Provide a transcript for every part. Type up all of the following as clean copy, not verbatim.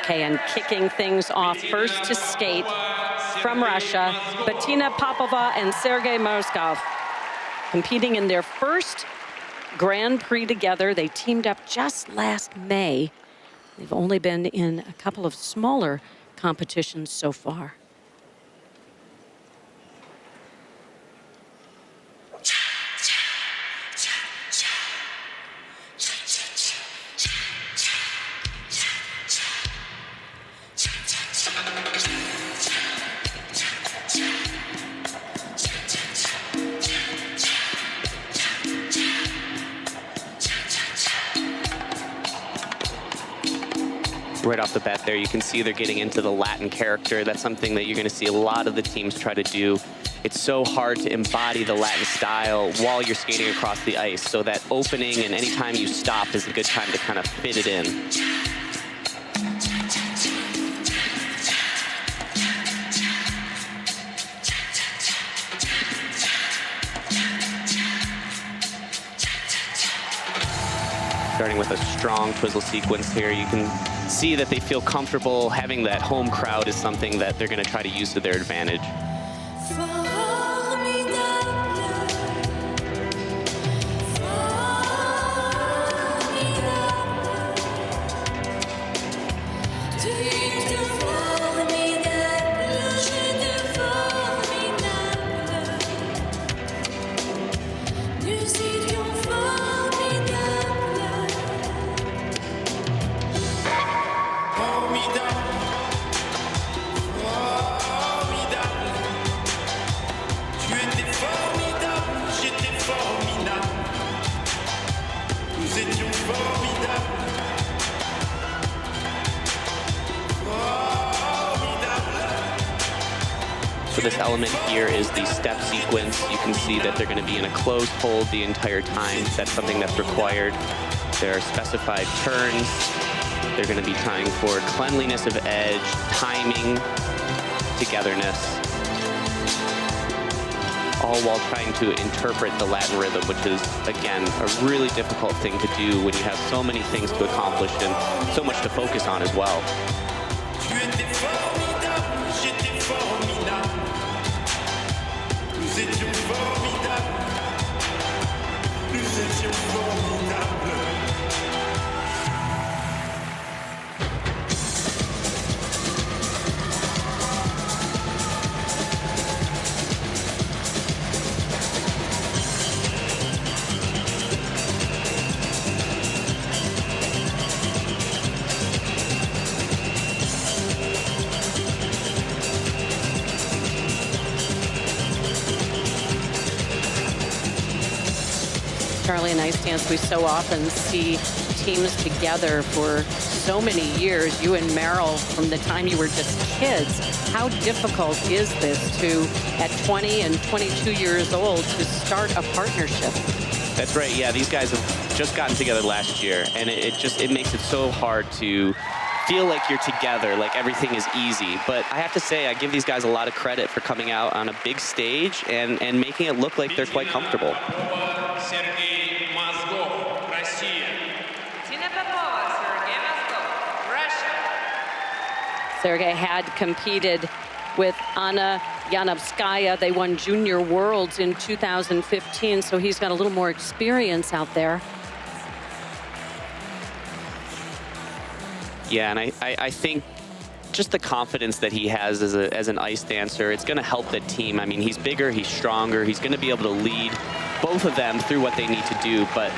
Okay, and kicking things off first to skate from Russia, Bettina Popova and Sergei MOZGOV, competing in their first Grand Prix together. They teamed up just last May. They've only been in a couple of smaller competitions so far. Right off the bat there, you can see they're getting into the Latin character. That's something that you're going to see a lot of the teams try to do. It's so hard to embody the Latin style while you're skating across the ice. So that opening and anytime you stop is a good time to kind of fit it in. Starting with a strong twizzle sequence here, you can see that they feel comfortable. Having that home crowd is something that they're going to try to use to their advantage. So this element here is the step sequence. You can see that they're going to be in a closed hold the entire time. That's something that's required. There are specified turns. They're going to be trying for cleanliness of edge, timing, togetherness, all while trying to interpret the Latin rhythm, which is, again, a really difficult thing to do when you have so many things to accomplish and so much to focus on as well. Charlie, in ice dance, we so often see teams together for so many years. You and Meryl, from the time you were just kids, how difficult is this to, at 20 and 22 years old, to start a partnership? That's right. Yeah, these guys have just gotten together last year, and it makes it so hard to feel like you're together, like everything is easy. But I have to say, I give these guys a lot of credit for coming out on a big stage and making it look like they're quite comfortable. Sergei had competed with Anna Yanovskaya. They won Junior Worlds in 2015, so he's got a little more experience out there. Yeah, and I think just the confidence that he has as an ice dancer, it's going to help the team. I mean, he's bigger, he's stronger, he's going to be able to lead both of them through what they need to do. But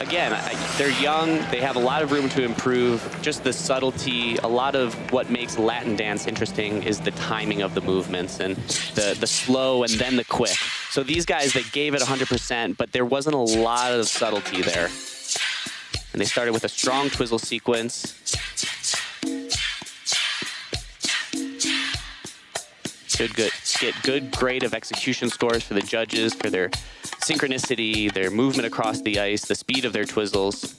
again, they're young, they have a lot of room to improve. Just the subtlety, a lot of what makes Latin dance interesting is the timing of the movements and the slow and then the quick. So these guys, they gave it 100%, but there wasn't a lot of subtlety there. And they started with a strong twizzle sequence. Get good grade of execution scores for the judges for their synchronicity, their movement across the ice, the speed of their twizzles.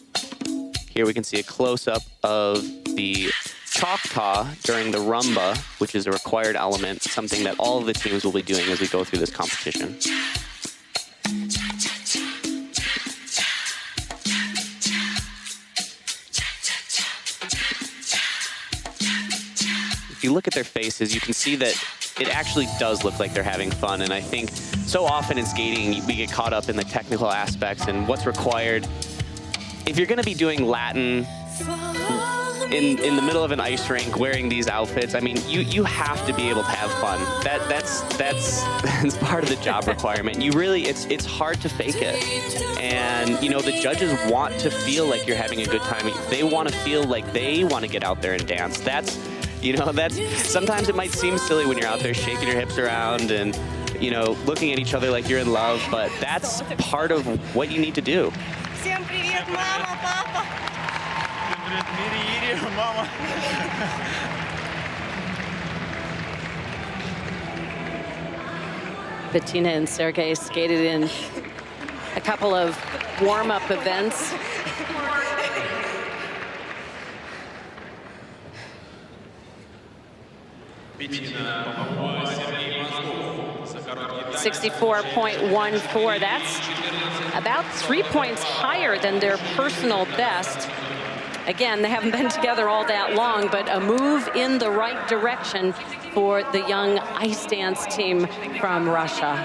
Here we can see a close-up of the Choctaw during the rumba, which is a required element, something that all of the teams will be doing as we go through this competition. if you look at their faces, you can see that it actually does look like they're having fun. And I think so often in skating, we get caught up in the technical aspects and what's required. If you're going to be doing Latin in the middle of an ice rink wearing these outfits, I mean, you have to be able to have fun. That's part of the job requirement. You really, it's hard to fake it. And, you know, the judges want to feel like you're having a good time. They want to feel like they want to get out there and dance. You know, sometimes it might seem silly when you're out there shaking your hips around and, you know, looking at each other like you're in love, but that's part of what you need to do. Всем привет, мама, папа. Привет, Ири, мама. Bettina and Sergei skated in a couple of warm-up events. Bettina, 64.14. That's about 3 points higher than their personal best. Again, they haven't been together all that long, but a move in the right direction for the young ice dance team from Russia.